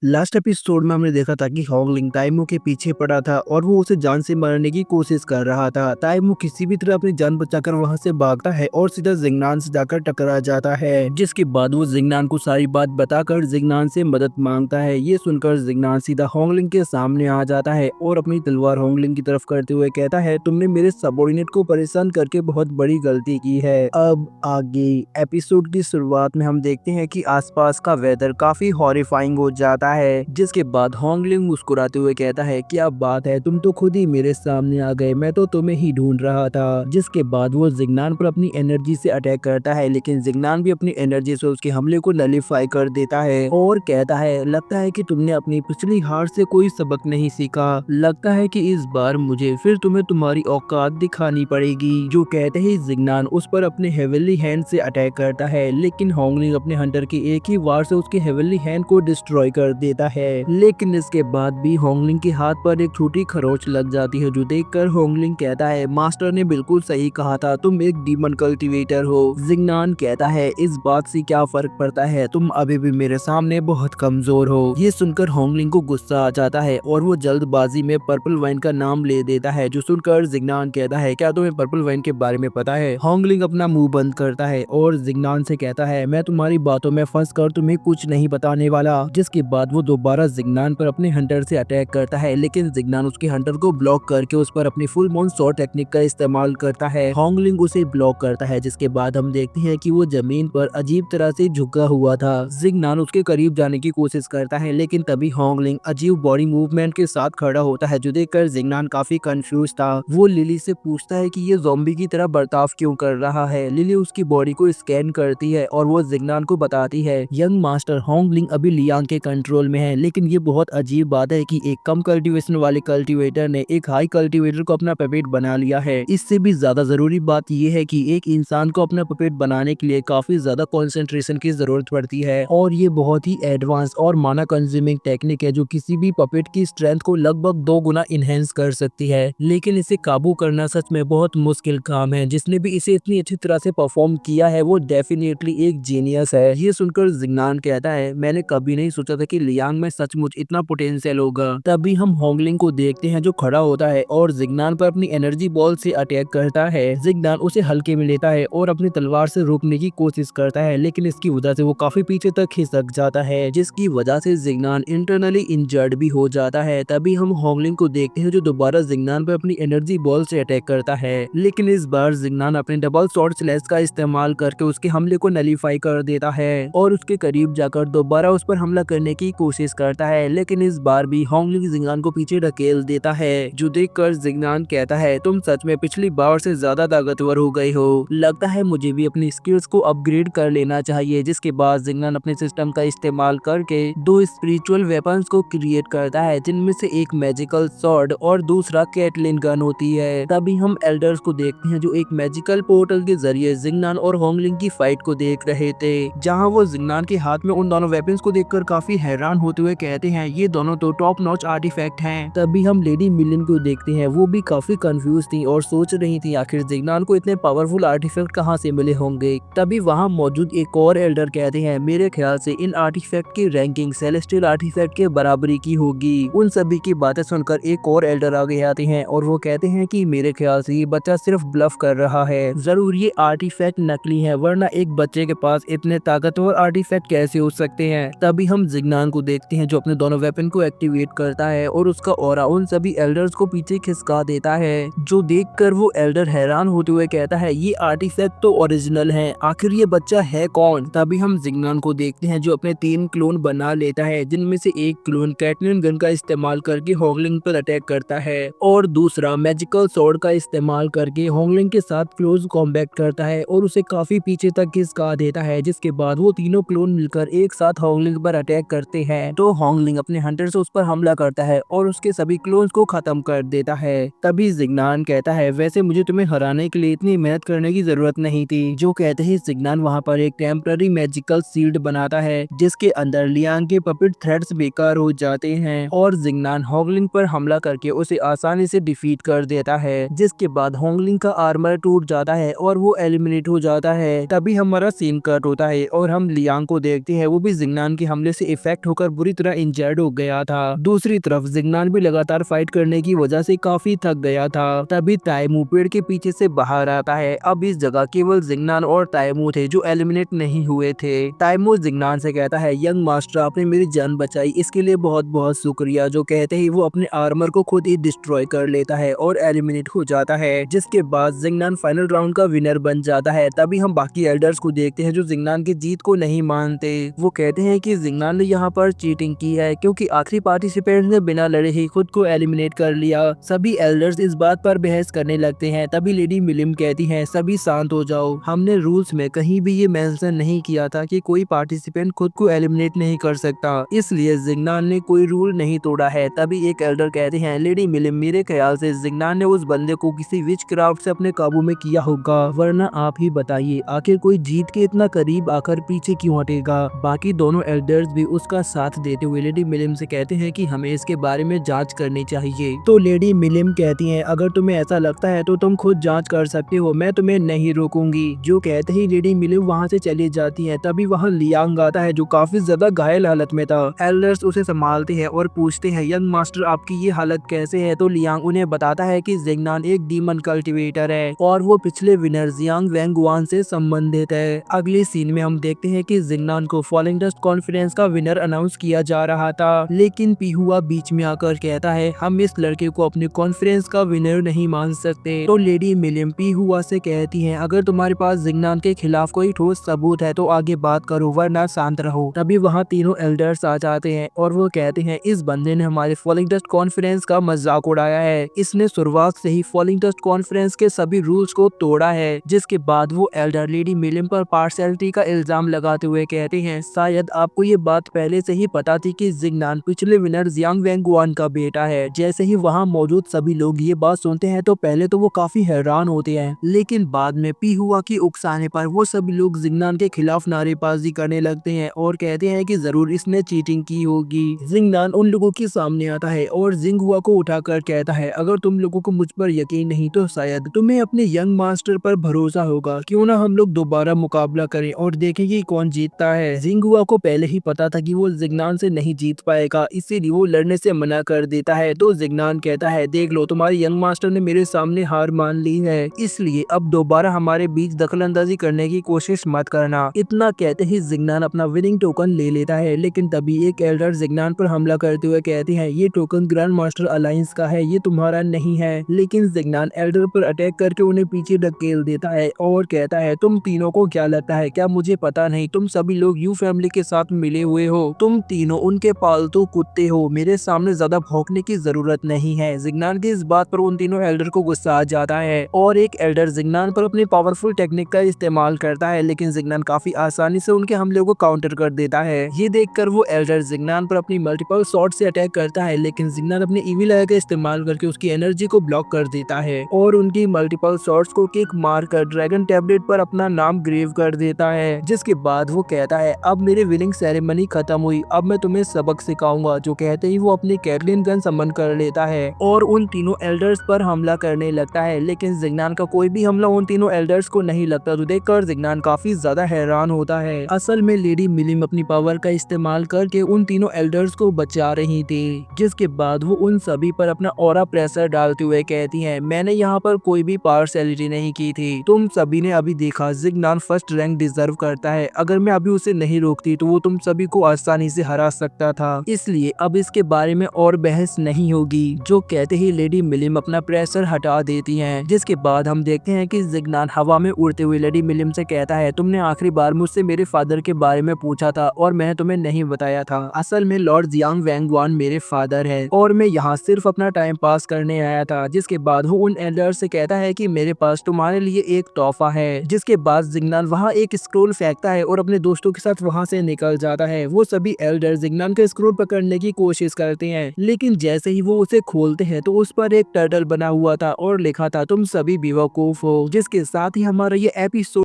Last episode में हमने देखा था कि होंगलिंग ताइमो के पीछे पड़ा था और वो उसे जान से मारने की कोशिश कर रहा था। ताइमो किसी भी तरह अपनी जान बचाकर वहां से भागता है और सीधा जिंगनान से जाकर टकरा जाता है, जिसके बाद वो जिंगनान को सारी बात बताकर जिंगनान से मदद मांगता है। ये सुनकर जिंगनान सीधा होंगलिंग के सामने आ जाता है और अपनी तलवार होंगलिंग की तरफ करते हुए कहता है, तुमने मेरे सबॉर्डिनेट को परेशान करके बहुत बड़ी गलती की है। अब आगे एपिसोड की शुरुआत में हम देखते हैं कि आसपास का वेदर काफी हॉरिफाइंग हो जाता है, जिसके बाद होंगलिंग मुस्कुराते हुए कहता है, क्या बात है, तुम तो खुद ही मेरे सामने आ गए, मैं तो तुम्हें ही ढूंढ रहा था। जिसके बाद वो जिंगनान पर अपनी एनर्जी से अटैक करता है, लेकिन जिंगनान भी अपनी एनर्जी से उसके हमले को नलीफाई कर देता है और कहता है, लगता है कि तुमने अपनी पिछली हार से कोई सबक नहीं सीखा, लगता है कि इस बार मुझे फिर तुम्हें तुम्हारी औकात दिखानी पड़ेगी। जो कहते ही जिंगनान उस पर अपने हेवनली हैंड से अटैक करता है, लेकिन होंगलिंग अपने हंटर की एक ही वार से उसके हेवनली हैंड को डिस्ट्रॉय कर देता है। लेकिन इसके बाद भी होंगलिंग के हाथ पर एक छोटी खरोच लग जाती है, जो देखकर होंगलिंग कहता है, मास्टर ने बिल्कुल सही कहा था, तुम एक डीमन कल्टीवेटर हो। जिंगनान कहता है, इस बात से क्या फर्क पड़ता है, तुम अभी भी मेरे सामने बहुत कमजोर हो। ये सुनकर होंगलिंग को गुस्सा आ जाता है और वो जल्दबाजी में पर्पल वाइन का नाम ले देता है। जो सुनकर जिंगनान कहता है, क्या तुम्हें पर्पल वाइन के बारे में पता है? होंगलिंग अपना मुंह बंद करता है और जिंगनान से कहता है, मैं तुम्हारी बातों में फंस कर तुम्हें कुछ नहीं बताने वाला। जिसके बाद वो दोबारा जिंगनान पर अपने हंटर से अटैक करता है, लेकिन जिंगनान उसके हंटर को ब्लॉक करके उस पर अपनी फुल मून सॉर्ड टेक्निक का इस्तेमाल करता है। होंगलिंग उसे ब्लॉक करता है, जिसके बाद हम देखते हैं कि वो जमीन पर अजीब तरह से झुका हुआ था। जिंगनान उसके करीब जाने की कोशिश करता है, लेकिन तभी होंगलिंग अजीब बॉडी मूवमेंट के साथ खड़ा होता है, जो देखकर जिंगनान काफी कंफ्यूज था। वो लिली से पूछता है कि ये ज़ॉम्बी की तरह बर्ताव क्यों कर रहा है। लिली उसकी बॉडी को स्कैन करती है और वो जिंगनान को बताती है, यंग मास्टर होंगलिंग अभी लियांग के कंट्रोल में है, लेकिन ये बहुत अजीब बात है कि एक कम कल्टीवेशन वाले कल्टीवेटर ने एक हाई कल्टीवेटर को अपना पपेट बना लिया है। इससे भी ज्यादा जरूरी बात ये है कि एक इंसान को अपना पपेट बनाने के लिए काफी ज्यादा कंसंट्रेशन की जरूरत पड़ती है और ये बहुत ही एडवांस और माना कंज्यूमिंग टेक्निक है, जो किसी भी पपेट की स्ट्रेंथ को लगभग 2 गुना इनहेंस कर सकती है। लेकिन इसे काबू करना सच में बहुत मुश्किल काम है। जिसने भी इसे इतनी अच्छी तरह से परफॉर्म किया है वो डेफिनेटली एक जीनियस है। ये सुनकर जिंगनान कहता है, मैंने कभी नहीं सोचा था कि लियांग में सचमुच इतना पोटेंशियल होगा। तभी हम होंगलिंग को देखते हैं, जो खड़ा होता है और जिंगनान पर अपनी एनर्जी बॉल से अटैक करता है। जिंगनान उसे हल्के में लेता है और अपनी तलवार से रोकने की कोशिश करता है, लेकिन इसकी वजह से वो काफी पीछे तक खिसक जाता है, जिसकी वजह से जिंगनान इंटरनली इंजर्ड भी हो जाता है। तभी हम होंगलिंग को देखते हैं, जो दोबारा जिंगनान पर अपनी एनर्जी बॉल से अटैक करता है, लेकिन इस बार जिंगनान अपने डबल स्वॉर्ड स्लैश का इस्तेमाल करके उसके हमले को नलीफाई कर देता है और उसके करीब जाकर दोबारा उस पर हमला करने की कोशिश करता है, लेकिन इस बार भी होंगलिंग जिंगनान को पीछे ढकेल देता है। जो देखकर जिंगनान कहता है, तुम सच में पिछली बार से ज्यादा ताकतवर हो गए हो, लगता है मुझे भी अपनी स्किल्स को अपग्रेड कर लेना चाहिए। जिसके बाद जिंगनान अपने सिस्टम का इस्तेमाल करके 2 स्पिरिचुअल वेपन्स को क्रिएट करता है, जिनमें से एक मैजिकल स्वॉर्ड और दूसरा कैटलिन गन होती है। तभी हम एल्डर्स को देखते हैं, जो एक मैजिकल पोर्टल के जरिए जिंगनान और होंगलिंग की फाइट को देख रहे थे, जहां वो जिंगनान के हाथ में उन दोनों वेपन्स को देखकर काफी हैरान होते हुए कहते हैं, ये दोनों तो टॉप नॉच आर्टिफैक्ट हैं। तभी हम लेडी मिलिन को देखते हैं, वो भी काफी कंफ्यूज थी और सोच रही थी आखिर जिंगनान को इतने पावरफुल आर्टिफैक्ट कहां से मिले होंगे। तभी वहां मौजूद एक और एल्डर कहते हैं, मेरे ख्याल से इन आर्टिफैक्ट की रैंकिंग सेलेस्टियल आर्टिफैक्ट के बराबरी की होगी। उन सभी की बातें सुनकर एक और एल्डर आगे आते हैं और वो कहते हैं कि मेरे ख्याल से ये बच्चा सिर्फ ब्लफ कर रहा है, जरूर ये आर्टिफैक्ट नकली है, वरना एक बच्चे के पास इतने ताकतवर आर्टिफैक्ट कैसे हो सकते हैं। तभी हम जिंगनान को देखते हैं, जो अपने दोनों वेपन को एक्टिवेट करता है और उसका ऑरा उन सभी एल्डर्स को पीछे खिसका देता है। जो देखकर वो एल्डर हैरान होते हुए कहता है, ये आर्टिफैक्ट तो ओरिजिनल है, आखिर ये बच्चा है कौन? तभी हम जिंगनान को देखते हैं, जो अपने 3 क्लोन बना लेता है, जिनमें से एक क्लोन कैटलिन गन का इस्तेमाल करके होंगलिंग पर अटैक करता है और दूसरा मैजिकल स्वॉर्ड का इस्तेमाल करके होंगलिंग के साथ क्लोज कॉम्बैट करता है और उसे काफी पीछे तक खिसका देता है। जिसके बाद वो तीनों क्लोन मिलकर एक साथ होंगलिंग पर अटैक करते हैं, तो होंगलिंग अपने हंटर से उस पर हमला करता है और उसके सभी क्लोन्स को खत्म कर देता है। तभी जिंगनान कहता है, वैसे मुझे तुम्हें हराने के लिए इतनी मेहनत करने की जरूरत नहीं थी। जो कहते ही जिंगनान वहाँ पर एक टेम्पररी मैजिकल शील्ड बनाता है, जिसके अंदर लियांग के पपेट थ्रेड्स बेकार हो जाते हैं और जिंगनान होंगलिंग पर हमला करके उसे आसानी से डिफीट कर देता है। जिसके बाद होंगलिंग का आर्मर टूट जाता है और वो एलिमिनेट हो जाता है। तभी हमारा सीन कट होता है और हम लियांग को देखते हैं, वो भी जिंगनान के हमले से इफेक्ट होकर बुरी तरह इंजर्ड हो गया था। दूसरी तरफ जिंगनान भी लगातार फाइट करने की वजह से काफी थक गया था। तभी ताइमू पेड़ के पीछे से बाहर आता है। अब इस जगह केवल जिंगनान और ताइमू थे जो एलिमिनेट नहीं हुए थे। ताइमू जिंगनान से कहता है, यंग मास्टर आपने मेरी जान बचाई, इसके लिए बहुत बहुत शुक्रिया। जो कहते ही वो अपने आर्मर को खुद ही डिस्ट्रॉय कर लेता है और एलिमिनेट हो जाता है, जिसके बाद जिंगनान फाइनल राउंड का विनर बन जाता है। तभी हम बाकी एल्डर्स को देखते हैं जो जिंगनान की जीत को नहीं मानते। वो कहते हैं कि जिंगनान ने यहाँ पर चीटिंग की है क्योंकि आखिरी पार्टिसिपेंट ने बिना लड़े ही खुद को एलिमिनेट कर लिया। सभी एल्डर्स इस बात पर बहस करने लगते हैं। तभी लेडी मिलिम कहती है, सभी शांत हो जाओ, हमने रूल्स में कहीं भी ये मेंशन नहीं किया था कि कोई पार्टिसिपेंट खुद को एलिमिनेट नहीं कर सकता, इसलिए जिंगनान ने कोई रूल नहीं तोड़ा है। तभी एक एल्डर कहते हैं, लेडी मिलिम मेरे ख्याल से जिंगनान ने उस बंदे को किसी विच क्राफ्ट से अपने काबू में किया होगा, वरना आप ही बताइए आखिर कोई जीत के इतना करीब आकर पीछे क्यों हटेगा। बाकी दोनों एल्डर्स भी उसका साथ देते हुए लेडी मिलिम से कहते हैं कि हमें इसके बारे में जांच करनी चाहिए। तो लेडी मिलिम कहती हैं, अगर तुम्हें ऐसा लगता है तो तुम खुद जांच कर सकते हो, मैं तुम्हें नहीं रोकूंगी। जो कहते ही लेडी मिलिम वहां से चली जाती है। तभी वहां लियांग आता है जो काफी ज्यादा घायल हालत में था। एल्डर्स उसे संभालते हैं और पूछते हैं, यंग मास्टर आपकी ये हालत कैसे है। तो लियांग उन्हें बताता है कि जिंगनान एक डीमन कल्टिवेटर है और वो पिछले विनर जियांग वेंगवान से संबंधित है। अगले सीन में हम देखते हैं कि जिंगनान को फॉलिंग डस्ट कॉन्फ्रेंस का विनर अनाउंस किया जा रहा था, लेकिन पीहुआ बीच में आकर कहता है, हम इस लड़के को अपने कॉन्फ्रेंस का विनर नहीं मान सकते। तो लेडी मिलिम पीहुआ से कहती है, अगर तुम्हारे पास जिंगनान के खिलाफ कोई ठोस सबूत है तो आगे बात करो, वरना शांत रहो। तभी वहाँ तीनों एल्डर्स आ जाते हैं और वो कहते हैं, इस बंदे ने हमारे फॉलिंग डस्ट कॉन्फ्रेंस का मजाक उड़ाया है, इसने शुरुआत से ही फॉलिंग डस्ट कॉन्फ्रेंस के सभी रूल्स को तोड़ा है। जिसके बाद वो एल्डर लेडी मिलिम पर पार्शियलिटी का इल्जाम लगाते हुए कहते हैं, शायद आपको ये बात पहले से ही पता थी कि जिंगनान पिछले विनर जियांग वेंगुआन का बेटा है। जैसे ही वहाँ मौजूद सभी लोग ये बात सुनते हैं तो पहले तो वो काफी हैरान होते हैं, लेकिन बाद में पीहुआ की उकसाने पर वो सभी लोग जिंगनान के खिलाफ नारेबाजी करने लगते हैं और कहते हैं कि जरूर इसने चीटिंग की होगी। जिंगनान उन लोगों के सामने आता है और जिंगहुआ को उठाकर कहता है, अगर तुम लोगों को मुझ पर यकीन नहीं तो शायद तुम्हें अपने यंग मास्टर पर भरोसा होगा, क्यों ना हम लोग दोबारा मुकाबला करें और देखें कि कौन जीतता है। जिंगहुआ को पहले ही पता था कि वो जिंगनान से नहीं जीत पाएगा, इसीलिए वो लड़ने से मना कर देता है। तो जिंगनान कहता है, देख लो तुम्हारे यंग मास्टर ने मेरे सामने हार मान ली है, इसलिए अब दोबारा हमारे बीच दखलंदाजी करने की कोशिश मत करना। इतना कहते ही जिंगनान अपना विनिंग टोकन ले लेता है, लेकिन तभी एक एल्डर जिंगनान पर हमला करते हुए कहते हैं, ये टोकन ग्रैंड मास्टर अलायंस का है, ये तुम्हारा नहीं है। लेकिन जिंगनान एल्डर पर अटैक करके उन्हें पीछे धकेल देता है और कहता है, तुम तीनों को क्या लगता है, क्या मुझे पता नहीं, तुम सभी लोग यू फैमिली के साथ मिले हुए हो, तुम तीनों उनके पालतू कुत्ते हो, मेरे सामने ज्यादा भौंकने की जरूरत नहीं है। जिंगनान की इस बात पर उन तीनों एल्डर को गुस्सा आ जाता है और एक एल्डर जिंगनान पर अपनी पावरफुल टेक्निक का इस्तेमाल करता है, लेकिन जिंगनान काफी आसानी से उनके हमले को काउंटर कर देता है। ये देखकर वो एल्डर जिंगनान पर अपनी मल्टीपल शॉट से अटैक करता है, लेकिन जिंगनान अपनी ईविल आई का इस्तेमाल करके उसकी एनर्जी को ब्लॉक कर देता है और उनकी मल्टीपल शॉट्स को किक मार कर ड्रैगन टैबलेट पर अपना नाम ग्रेव कर देता है। जिसके बाद वो कहता है, अब मेरी विनिंग सेरेमनी खत्म हुई, अब मैं तुम्हें सबक सिखाऊंगा। जो कहते ही वो अपनी कैटलिन गन समन कर लेता है और उन तीनों एल्डर्स पर हमला करने लगता है, लेकिन जिंगनान का कोई भी हमला उन तीनों एल्डर्स को नहीं लगता। तो देखकर जिंगनान काफी ज्यादा हैरान होता है। असल में लेडी मिलिम अपनी पावर का इस्तेमाल करके उन तीनों एल्डर्स को बचा रही थी। जिसके बाद वो उन सभी पर अपना ऑरा प्रेशर डालते हुए कहती है, मैंने यहाँ पर कोई भी पार्शियलिटी नहीं की थी, तुम सभी ने अभी देखा जिंगनान फर्स्ट रैंक डिजर्व करता है, अगर मैं अभी उसे नहीं रोकती तो वो तुम सभी को आसानी से हरा सकता था, इसलिए अब इसके बारे में और बहस नहीं होगी। जो कहते ही लेडी मिलिम अपना प्रेशर हटा देती हैं। जिसके बाद हम देखते हैं कि जिंगनान हवा में उड़ते हुए लेडी मिलिम से कहता है, तुमने आखिरी बार मुझसे मेरे फादर के बारे में पूछा था और मैंने तुम्हें नहीं बताया था, असल में लॉर्ड जियांग वेंगवान मेरे फादर है और मैं यहाँ सिर्फ अपना टाइम पास करने आया था। जिसके बाद वो उन एल्डर से कहता है कि मेरे पास तुम्हारे लिए एक तोहफा है। जिसके बाद जिंगनान वहाँ एक स्क्रोल फेंकता है और अपने दोस्तों के साथ वहाँ से निकल जाता है। वो सभी एल्डर जिंगनान का स्क्रोल पकड़ने की कोशिश करते हैं, लेकिन जैसे ही वो उसे खोलते हैं तो उस पर एक टर्टल बना हुआ था और लिखा था, तुम सभी बेवकूफ हो। जिसके साथ ही हमारा ये एपिसोड